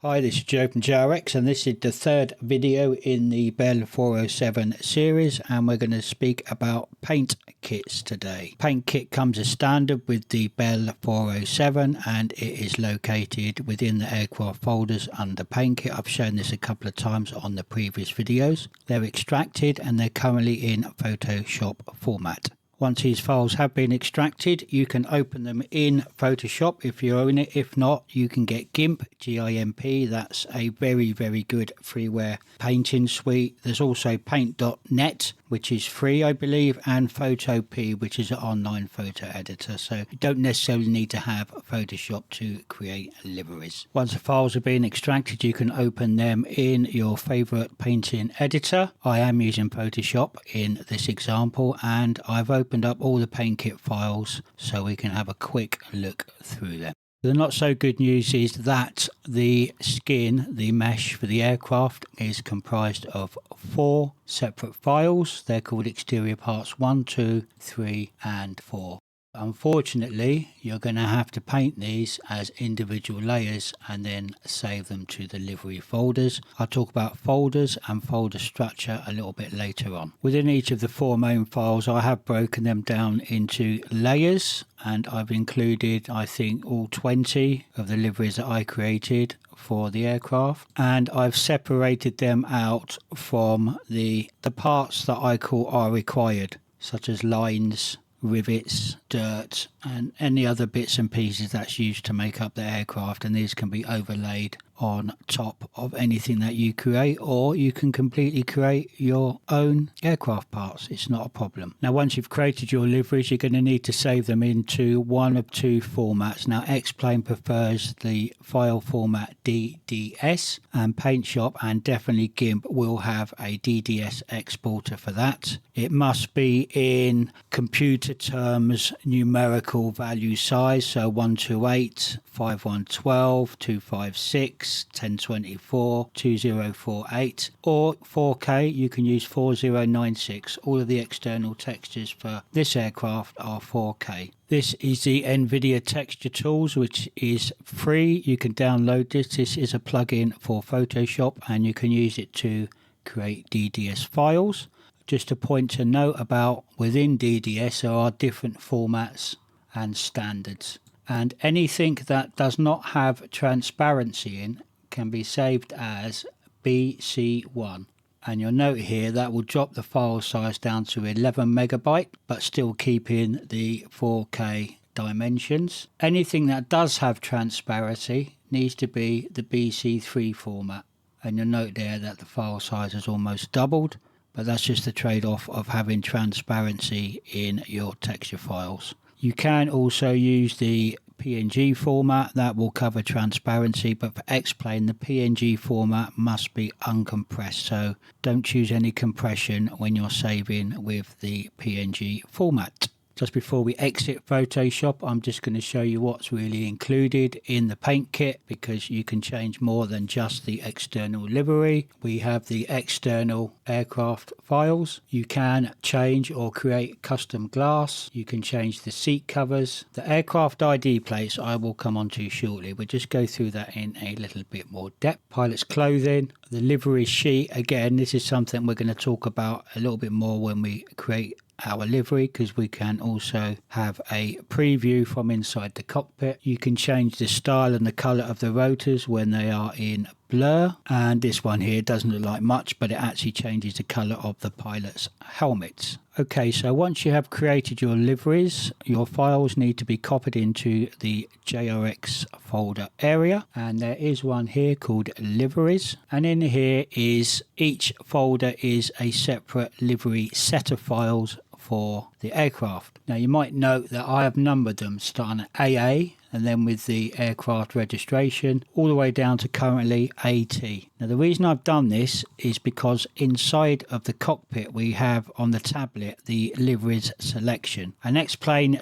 Hi, this is Joe from JRX and this is the third video in the Bell 407 series, and we're going to speak about paint kits today. Paint kit comes as standard with the Bell 407 and it is located within the aircraft folders under paint kit. I've shown this a couple of times on the previous videos. They're extracted and they're currently in Photoshop format. Once these files have been extracted, you can open them in Photoshop if you own it. If not, you can get GIMP, G-I-M-P. That's a very good freeware painting suite. There's also paint.net, which is free, I believe, and Photopea, which is an online photo editor. So you don't necessarily need to have Photoshop to create liveries. Once the files have been extracted, you can open them in your favorite painting editor. I am using Photoshop in this example, and I've opened up all the paint kit files so we can have a quick look through them. The not so good news is that the skin, the mesh for the aircraft, is comprised of 4 separate files. They're called exterior parts 1, 2, 3 and 4. Unfortunately, you're going to have to paint these as individual layers and then save them to the livery folders. I'll talk about folders and folder structure a little bit later on. Within each of the 4 main files, I have broken them down into layers, and I've included, I think, all 20 of the liveries that I created for the aircraft, and I've separated them out from the parts that I call are required, such as lines, rivets, dirt and any other bits and pieces that's used to make up the aircraft, and these can be overlaid on top of anything that you create, or you can completely create your own aircraft parts. It's not a problem. Now, once you've created your liveries, you're going to need to save them into one of 2 formats. Now, X-Plane prefers the file format DDS, and PaintShop and definitely GIMP will have a DDS exporter for that. It must be in computer terms numerical value size, so 128, 5112, 256, 1024, 2048, or 4K. You can use 4096. All of the external textures for this aircraft are 4K. This is the Nvidia texture tools, which is free. You can download this. This is a plugin for Photoshop and you can use it to create DDS files. Just a point to note about within DDS, there are different formats and standards, and anything that does not have transparency in can be saved as BC1. And you'll note here that will drop the file size down to 11 megabyte, but still keeping the 4K dimensions. Anything that does have transparency needs to be the BC3 format, and you'll note there that the file size has almost doubled, but that's just the trade-off of having transparency in your texture files. You can also use the PNG format that will cover transparency, but for X-Plane the PNG format must be uncompressed, so don't choose any compression when you're saving with the PNG format. Just before we exit Photoshop, I'm just going to show you what's really included in the paint kit, because you can change more than just the external livery. We have the external aircraft files. You can change or create custom glass. You can change the seat covers. The aircraft ID plates I will come on to shortly. We'll just go through that in a little bit more depth. Pilot's clothing, the livery sheet. Again, this is something we're going to talk about a little bit more when we create our livery, because we can also have a preview from inside the cockpit. You can change the style and the color of the rotors when they are in blur, and this one here doesn't look like much, but it actually changes the color of the pilot's helmets. Okay, so once you have created your liveries, your files need to be copied into the JRX folder area, and there is one here called liveries, and in here is each folder is a separate livery set of files for the aircraft. Now you might note that I have numbered them starting at AA and then with the aircraft registration all the way down to currently AT. Now the reason I've done this is because inside of the cockpit we have on the tablet the liveries selection, and X-Plane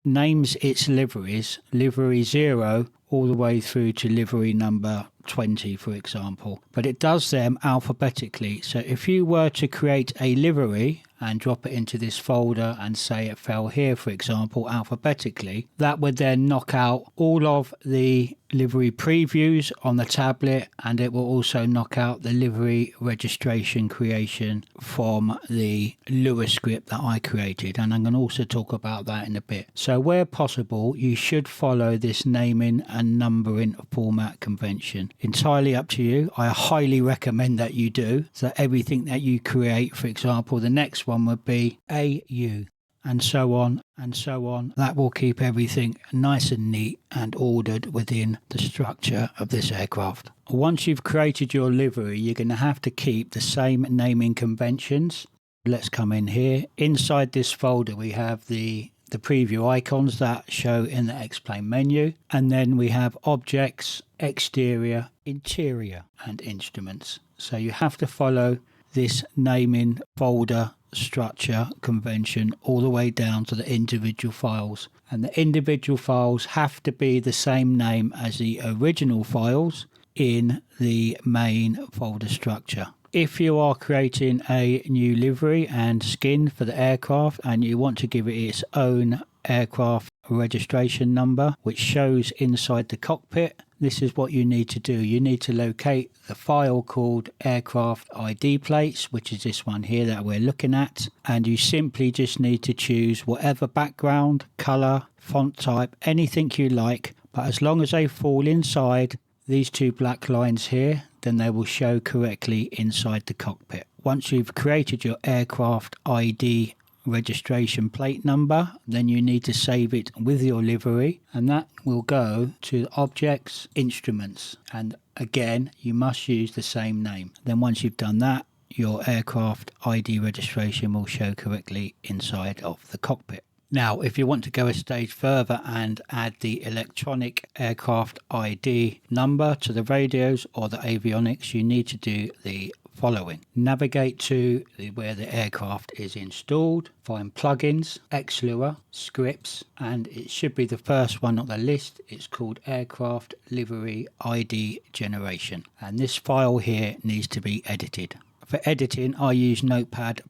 names its liveries livery 0 all the way through to livery number 20, for example, but it does them alphabetically. So if you were to create a livery and drop it into this folder and say it fell here, for example, alphabetically, that would then knock out all of the livery previews on the tablet, and it will also knock out the livery registration creation from the Lua script that I created, and I'm going to also talk about that in a bit. So where possible, you should follow this naming and numbering format convention. Entirely up to you. I highly recommend that you do. So everything that you create, for example, the next one would be AU, and so on and so on. That will keep everything nice and neat and ordered within the structure of this aircraft. Once you've created your livery, you're going to have to keep the same naming conventions. Let's come in here. Inside this folder we have the preview icons that show in the X-Plane menu, and then we have objects, exterior, interior and instruments. So you have to follow this naming folder structure convention all the way down to the individual files, and the individual files have to be the same name as the original files in the main folder structure. If you are creating a new livery and skin for the aircraft and you want to give it its own aircraft registration number which shows inside the cockpit, this is what you need to do. You need to locate the file called aircraft ID plates, which is this one here that we're looking at, and you simply just need to choose whatever background, color, font type, anything you like, but as long as they fall inside these two black lines here, then they will show correctly inside the cockpit. Once you've created your aircraft ID registration plate number, then you need to save it with your livery, and that will go to objects, instruments, and again you must use the same name. Then once you've done that, your aircraft ID registration will show correctly inside of the cockpit. Now, if you want to go a stage further and add the electronic aircraft ID number to the radios or the avionics, you need to do the following. Navigate to where the aircraft is installed, find plugins, XLua, scripts, and it should be the first one on the list. It's called Aircraft Livery ID Generation, and this file here needs to be edited. For editing, I use Notepad++,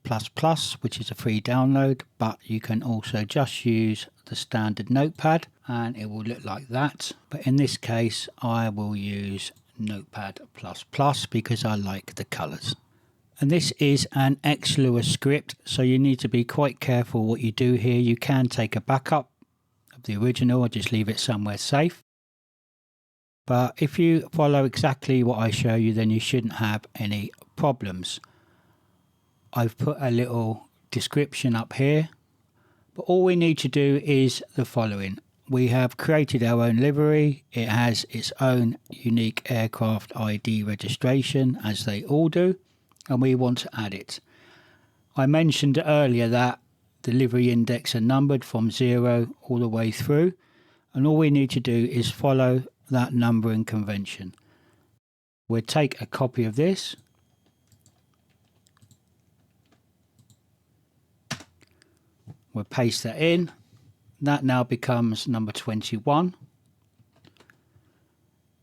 which is a free download, but you can also just use the standard Notepad and it will look like that. But in this case, I will use Notepad++ because I like the colors. And this is an XLua script, so you need to be quite careful what you do here. You can take a backup of the original or just leave it somewhere safe. But if you follow exactly what I show you, then you shouldn't have any problems. I've put a little description up here, but all we need to do is the following. We have created our own livery. It has its own unique aircraft ID registration, as they all do, and we want to add it. I mentioned earlier that the livery index are numbered from 0 all the way through, and all we need to do is follow that numbering convention. We'll take a copy of this, we'll paste that in. That now becomes number 21.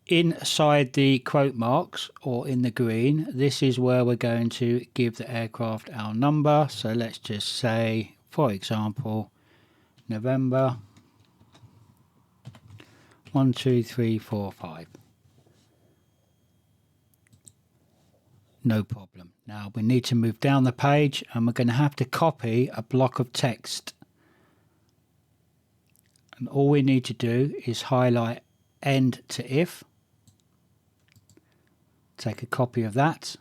Inside the quote marks, or in the green, this is where we're going to give the aircraft our number. So let's just say, for example, November 1, 2, 3, 4, 5. No problem. Now we need to move down the page and we're going to have to copy a block of text. And all we need to do is highlight end to if. Take a copy of that.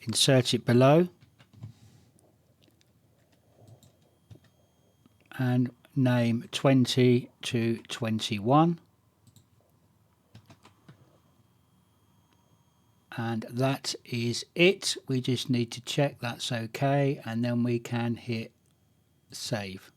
Insert it below. And name 20 to 21. And that is it. We just need to check that's okay, and then we can hit save.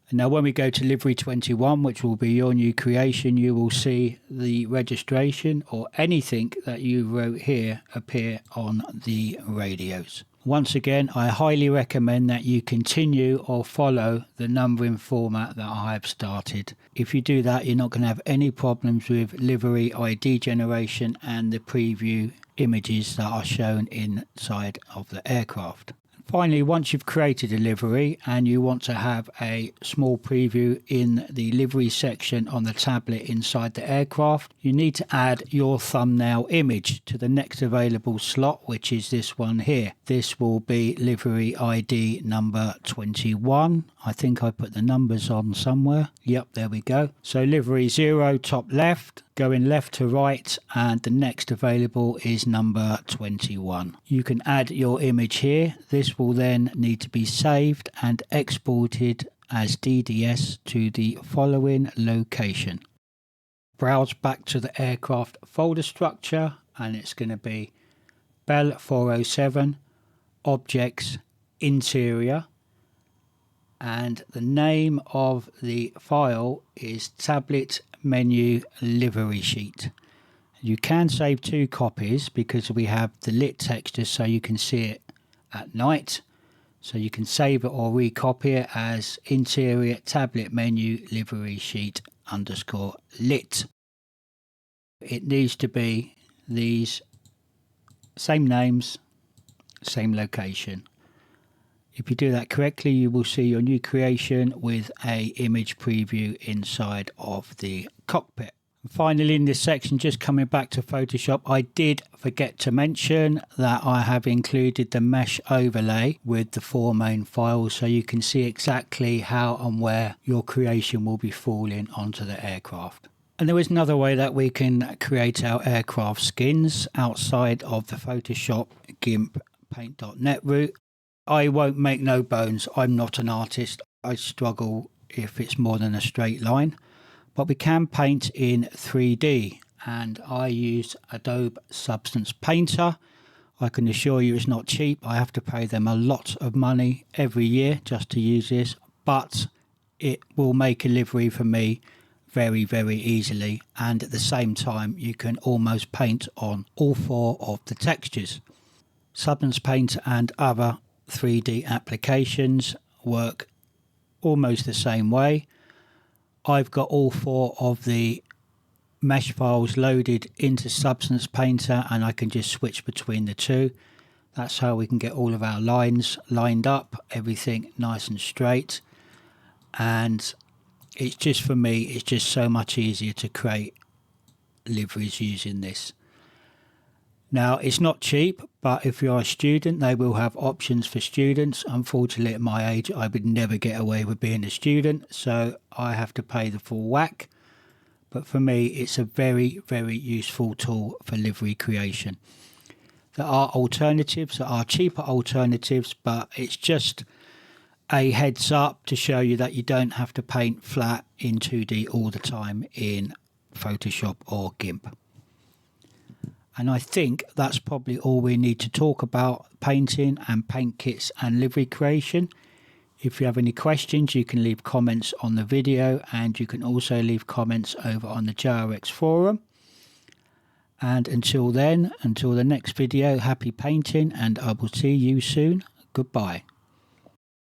And now when we go to livery 21, which will be your new creation, you will see the registration or anything that you wrote here appear on the radios. Once again, I highly recommend that you continue or follow the numbering format that I have started. If you do that, you're not going to have any problems with livery ID generation and the preview images that are shown inside of the aircraft. Finally, once you've created a livery and you want to have a small preview in the livery section on the tablet inside the aircraft, you need to add your thumbnail image to the next available slot, which is this one here. This will be livery ID number 21. I think I put the numbers on somewhere. Yep, there we go. So livery 0 top left, going left to right, and the next available is number 21. You can add your image here. This will then need to be saved and exported as DDS to the following location. Browse back to the aircraft folder structure, and it's going to be Bell 407 Objects Interior, and the name of the file is Tablet Menu Livery Sheet. You can save 2 copies because we have the lit texture so you can see it at night. So you can save it or recopy it as Interior Tablet Menu Livery Sheet _ lit. It needs to be these same names, same location. If you do that correctly, you will see your new creation with a image preview inside of the cockpit. And finally, in this section, just coming back to Photoshop, I did forget to mention that I have included the mesh overlay with the 4 main files, so you can see exactly how and where your creation will be falling onto the aircraft. And there is another way that we can create our aircraft skins outside of the Photoshop GIMP Paint.net route. I won't make no bones, I'm not an artist. I struggle if it's more than a straight line. But we can paint in 3D, and I use Adobe Substance Painter. I can assure you it's not cheap. I have to pay them a lot of money every year just to use this, but it will make a livery for me very, very easily. And at the same time, you can almost paint on all 4 of the textures. Substance Painter and other 3D applications work almost the same way. I've got all 4 of the mesh files loaded into Substance Painter, and I can just switch between the 2. That's how we can get all of our lines lined up, everything nice and straight. And it's just, for me, it's just so much easier to create liveries using this. Now, it's not cheap, but if you're a student, they will have options for students. Unfortunately, at my age, I would never get away with being a student, so I have to pay the full whack. But for me, it's a very, very useful tool for livery creation. There are alternatives, there are cheaper alternatives, but it's just a heads up to show you that you don't have to paint flat in 2D all the time in Photoshop or GIMP. And I think that's probably all we need to talk about painting and paint kits and livery creation. If you have any questions, you can leave comments on the video, and you can also leave comments over on the JRX forum. And until then, until the next video, happy painting, and I will see you soon. Goodbye.